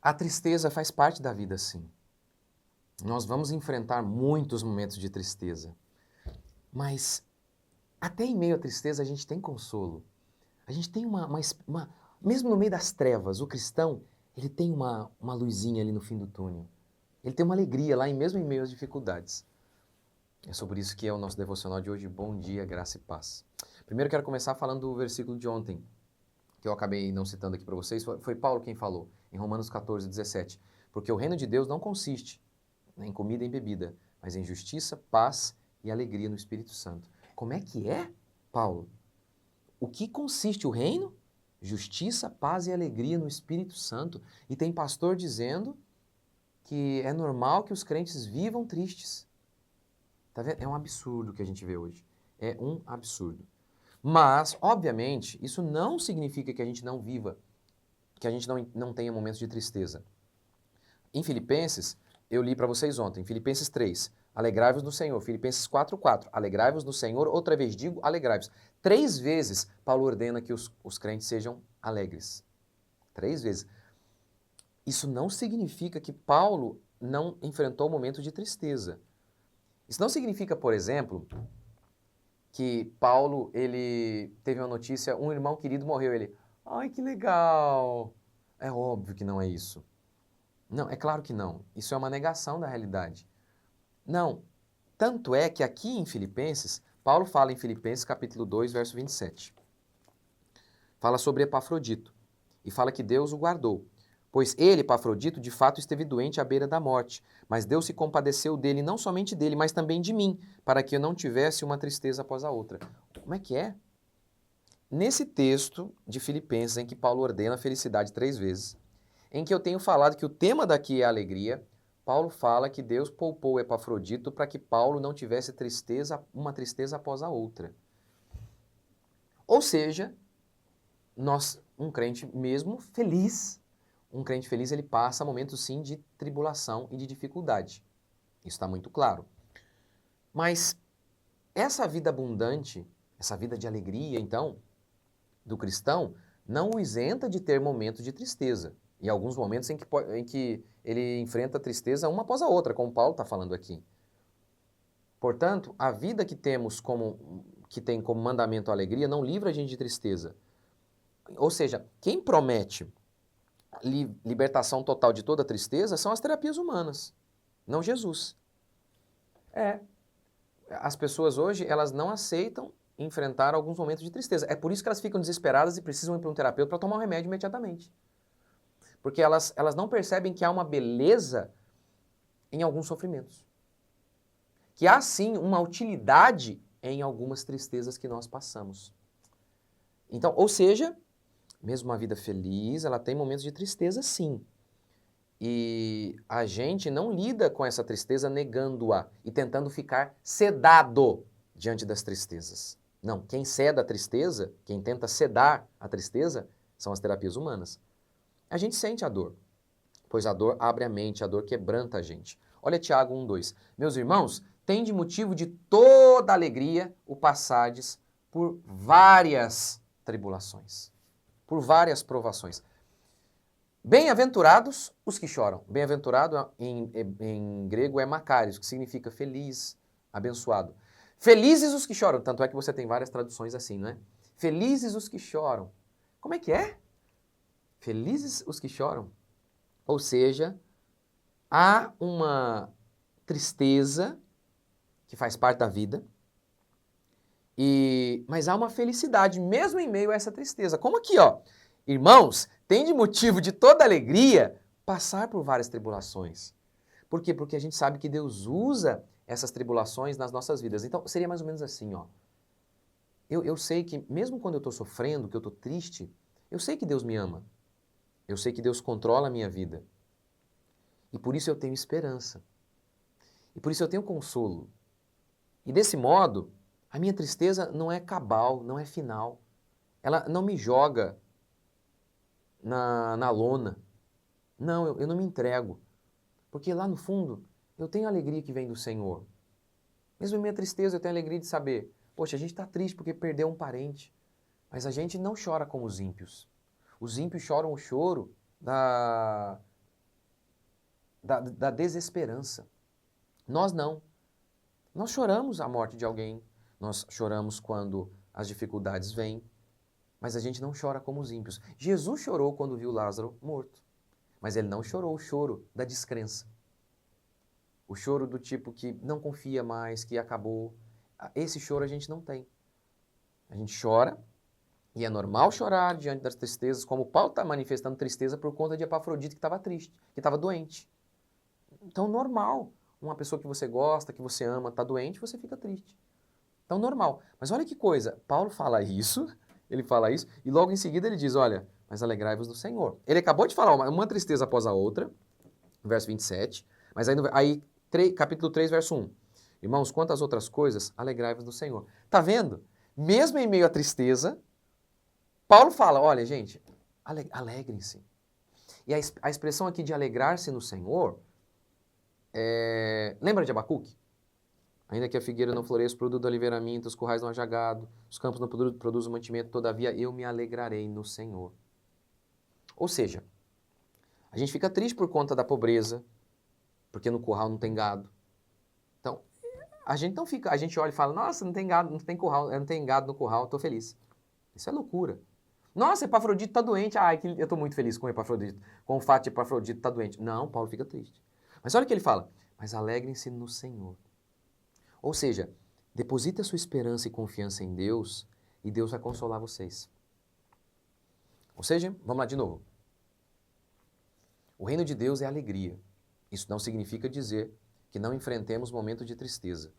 A tristeza faz parte da vida, sim. Nós vamos enfrentar muitos momentos de tristeza. Mas até em meio à tristeza a gente tem consolo. A gente tem mesmo no meio das trevas, o cristão, ele tem uma luzinha ali no fim do túnel. Ele tem uma alegria lá, mesmo em meio às dificuldades. É sobre isso que é o nosso devocional de hoje. Bom dia, graça e paz. Primeiro quero começar falando do versículo de ontem, que eu acabei não citando aqui para vocês. Foi Paulo quem falou, em Romanos 14, 17. Porque o reino de Deus não consiste em comida e em bebida, mas em justiça, paz e alegria no Espírito Santo. Como é que é, Paulo? O que consiste o reino? Justiça, paz e alegria no Espírito Santo. E tem pastor dizendo que é normal que os crentes vivam tristes. Tá vendo? É um absurdo que a gente vê hoje. É um absurdo. Mas, obviamente, isso não significa que a gente não viva, que a gente não tenha momentos de tristeza. Em Filipenses, eu li para vocês ontem, Filipenses 3, alegrai-vos no Senhor. Filipenses 4:4, alegrai-vos no Senhor. Outra vez digo, alegrai-vos. 3 vezes, Paulo ordena que os crentes sejam alegres. 3 vezes. Isso não significa que Paulo não enfrentou momentos de tristeza. Isso não significa, por exemplo, que Paulo, ele teve uma notícia, um irmão querido morreu, ele, ai, que legal. É óbvio que não é isso. Não, é claro que não. Isso é uma negação da realidade. Não. Tanto é que aqui em Filipenses, Paulo fala em Filipenses capítulo 2, verso 27. Fala sobre Epafrodito e fala que Deus o guardou. Pois ele, Epafrodito, de fato esteve doente à beira da morte, mas Deus se compadeceu dele, não somente dele, mas também de mim, para que eu não tivesse uma tristeza após a outra. Como é que é? Nesse texto de Filipenses, em que Paulo ordena a felicidade 3 vezes, em que eu tenho falado que o tema daqui é a alegria, Paulo fala que Deus poupou Epafrodito para que Paulo não tivesse tristeza, uma tristeza após a outra. Ou seja, um crente mesmo feliz, um crente feliz, ele passa momentos sim de tribulação e de dificuldade. Isso está muito claro. Mas essa vida abundante, essa vida de alegria, então, do cristão, não o isenta de ter momentos de tristeza. E alguns momentos em que ele enfrenta a tristeza uma após a outra, como Paulo está falando aqui. Portanto, a vida que tem como mandamento a alegria não livra a gente de tristeza. Ou seja, quem promete libertação total de toda tristeza são as terapias humanas, não Jesus. As pessoas hoje, elas não aceitam enfrentar alguns momentos de tristeza. É por isso que elas ficam desesperadas e precisam ir para um terapeuta para tomar um remédio imediatamente. Porque elas não percebem que há uma beleza em alguns sofrimentos. Que há sim uma utilidade em algumas tristezas que nós passamos. Então, ou seja, mesmo uma vida feliz, ela tem momentos de tristeza sim. E a gente não lida com essa tristeza negando-a e tentando ficar sedado diante das tristezas. Não, quem ceda a tristeza, quem tenta sedar a tristeza, são as terapias humanas. A gente sente a dor, pois a dor abre a mente, a dor quebranta a gente. Olha Tiago 1:2. Meus irmãos, tende motivo de toda alegria o passardes por várias tribulações, por várias provações. Bem-aventurados os que choram. Bem-aventurado em grego é makarios, que significa feliz, abençoado. Felizes os que choram, tanto é que você tem várias traduções assim, não é? Felizes os que choram. Como é que é? Felizes os que choram. Ou seja, há uma tristeza que faz parte da vida, mas há uma felicidade mesmo em meio a essa tristeza. Como aqui, ó. Irmãos, tem de motivo de toda alegria passar por várias tribulações. Por quê? Porque a gente sabe que Deus usa essas tribulações nas nossas vidas. Então, seria mais ou menos assim, ó. Eu sei que mesmo quando eu estou sofrendo, que eu estou triste, eu sei que Deus me ama. Eu sei que Deus controla a minha vida. E por isso eu tenho esperança. E por isso eu tenho consolo. E desse modo, a minha tristeza não é cabal, não é final. Ela não me joga na lona. Não, eu não me entrego. Porque lá no fundo, eu tenho a alegria que vem do Senhor. Mesmo em minha tristeza, eu tenho a alegria de saber, poxa, a gente está triste porque perdeu um parente. Mas a gente não chora como os ímpios. Os ímpios choram o choro da desesperança. Nós não. Nós choramos a morte de alguém, nós choramos quando as dificuldades vêm, mas a gente não chora como os ímpios. Jesus chorou quando viu Lázaro morto, mas ele não chorou o choro da descrença. O choro do tipo que não confia mais, que acabou. Esse choro a gente não tem. A gente chora, e é normal chorar diante das tristezas, como Paulo está manifestando tristeza por conta de Epafrodito que estava triste, que estava doente. Então, normal. Uma pessoa que você gosta, que você ama, está doente, você fica triste. Então, normal. Mas olha que coisa, Paulo fala isso, ele fala isso, e logo em seguida ele diz, olha, mas alegrai-vos no Senhor. Ele acabou de falar uma tristeza após a outra, verso 27, mas aí capítulo 3, verso 1. Irmãos, quanto às outras coisas, alegrai-vos no Senhor. Tá vendo? Mesmo em meio à tristeza, Paulo fala, olha, gente, alegrem-se. E a expressão aqui de alegrar-se no Senhor, lembra de Abacuque? Ainda que a figueira não floresça, produza oliveiramento, os currais não haja gado, os campos não produzam mantimento, todavia eu me alegrarei no Senhor. Ou seja, a gente fica triste por conta da pobreza, porque no curral não tem gado. Então, a gente não fica, a gente olha e fala, nossa, não tem gado, não tem curral, não tem gado no curral, estou feliz. Isso é loucura. Nossa, Epafrodito está doente. Eu estou muito feliz com o Epafrodito, com o fato de Epafrodito estar doente. Não, Paulo fica triste. Mas olha o que ele fala, mas alegrem-se no Senhor. Ou seja, deposite a sua esperança e confiança em Deus e Deus vai consolar vocês. Ou seja, vamos lá de novo. O reino de Deus é alegria. Isso não significa dizer que não enfrentemos momentos de tristeza.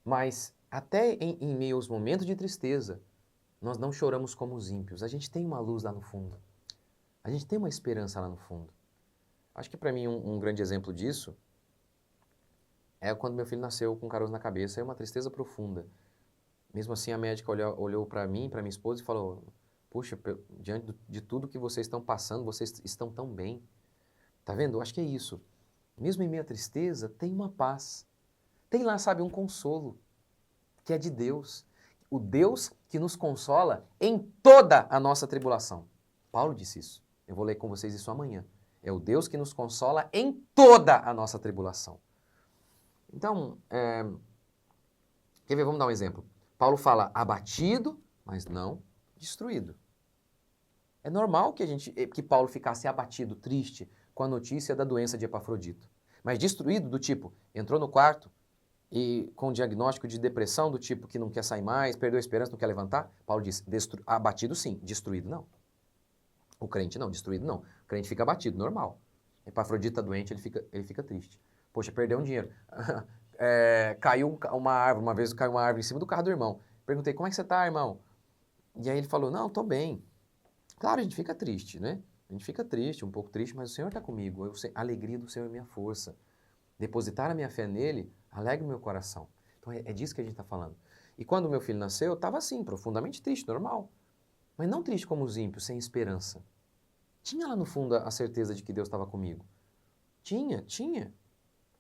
Mas até em meio aos momentos de tristeza, nós não choramos como os ímpios. A gente tem uma luz lá no fundo. A gente tem uma esperança lá no fundo. Acho que para mim um grande exemplo disso é quando meu filho nasceu com um caroço na cabeça, é uma tristeza profunda. Mesmo assim, a médica olhou para mim, para minha esposa e falou, puxa, diante de tudo que vocês estão passando, vocês estão tão bem. Tá vendo? Eu acho que é isso. Mesmo em meio à tristeza, tem uma paz. Tem lá, sabe, um consolo, que é de Deus. O Deus que nos consola em toda a nossa tribulação. Paulo disse isso. Eu vou ler com vocês isso amanhã. É o Deus que nos consola em toda a nossa tribulação. Então, quer ver? Vamos dar um exemplo. Paulo fala abatido, mas não destruído. É normal que Paulo ficasse abatido, triste, com a notícia da doença de Epafrodito. Mas destruído do tipo, entrou no quarto e com diagnóstico de depressão do tipo que não quer sair mais, perdeu a esperança, não quer levantar, Paulo diz, abatido sim, destruído não. O crente não, destruído não. O crente fica abatido, normal. Epafrodito está doente, ele fica triste. Poxa, perdeu um dinheiro. Caiu uma árvore, uma vez caiu uma árvore em cima do carro do irmão. Perguntei, como é que você está, irmão? E aí ele falou, não, estou bem. Claro, a gente fica triste, né? A gente fica triste, um pouco triste, mas o Senhor está comigo. A alegria do Senhor é minha força. Depositar a minha fé nele alegra o meu coração. Então é disso que a gente está falando. E quando meu filho nasceu, eu estava assim, profundamente triste, normal. Mas não triste como os ímpios, sem esperança. Tinha lá no fundo a certeza de que Deus estava comigo. Tinha.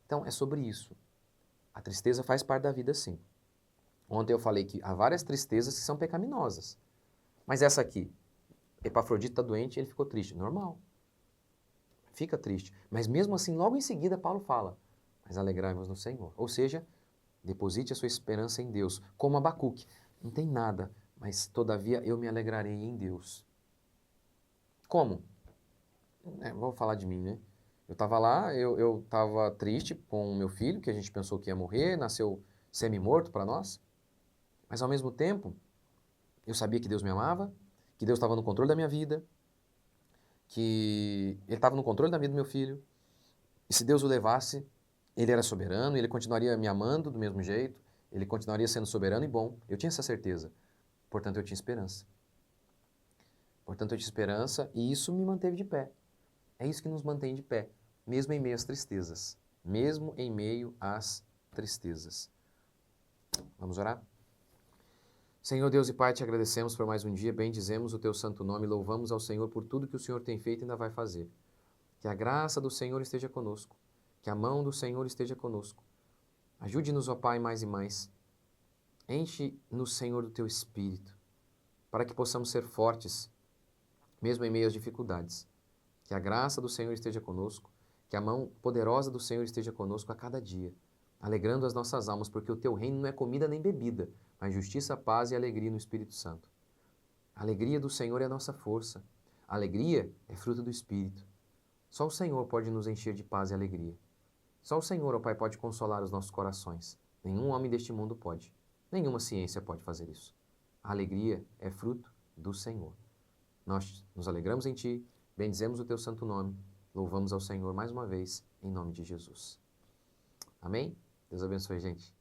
Então é sobre isso. A tristeza faz parte da vida, sim. Ontem eu falei que há várias tristezas que são pecaminosas. Mas essa aqui, Epafrodito está doente e ele ficou triste. Normal. Fica triste. Mas mesmo assim, logo em seguida, Paulo fala, mas alegrai-vos no Senhor. Ou seja, deposite a sua esperança em Deus. Como Abacuque. Não tem nada, mas todavia eu me alegrarei em Deus. Como? Vou falar de mim, né? Eu estava lá, eu estava triste com o meu filho, que a gente pensou que ia morrer, nasceu semi-morto para nós. Mas ao mesmo tempo, eu sabia que Deus me amava, que Deus estava no controle da minha vida, que Ele estava no controle da vida do meu filho. E se Deus o levasse, Ele era soberano, Ele continuaria me amando do mesmo jeito, Ele continuaria sendo soberano e bom. Eu tinha essa certeza. Portanto, eu tinha esperança. E isso me manteve de pé. É isso que nos mantém de pé, mesmo em meio às tristezas. Mesmo em meio às tristezas. Vamos orar? Senhor Deus e Pai, te agradecemos por mais um dia, bendizemos o teu santo nome, louvamos ao Senhor por tudo que o Senhor tem feito e ainda vai fazer. Que a graça do Senhor esteja conosco, que a mão do Senhor esteja conosco. Ajude-nos, ó Pai, mais e mais. Enche-nos, Senhor, do teu Espírito, para que possamos ser fortes, mesmo em meio às dificuldades. Que a graça do Senhor esteja conosco, que a mão poderosa do Senhor esteja conosco a cada dia, alegrando as nossas almas, porque o teu reino não é comida nem bebida, mas justiça, paz e alegria no Espírito Santo. A alegria do Senhor é a nossa força. A alegria é fruto do Espírito. Só o Senhor pode nos encher de paz e alegria. Só o Senhor, ó Pai, pode consolar os nossos corações. Nenhum homem deste mundo pode. Nenhuma ciência pode fazer isso. A alegria é fruto do Senhor. Nós nos alegramos em Ti, bendizemos o Teu santo nome, louvamos ao Senhor mais uma vez, em nome de Jesus. Amém? Deus abençoe, gente.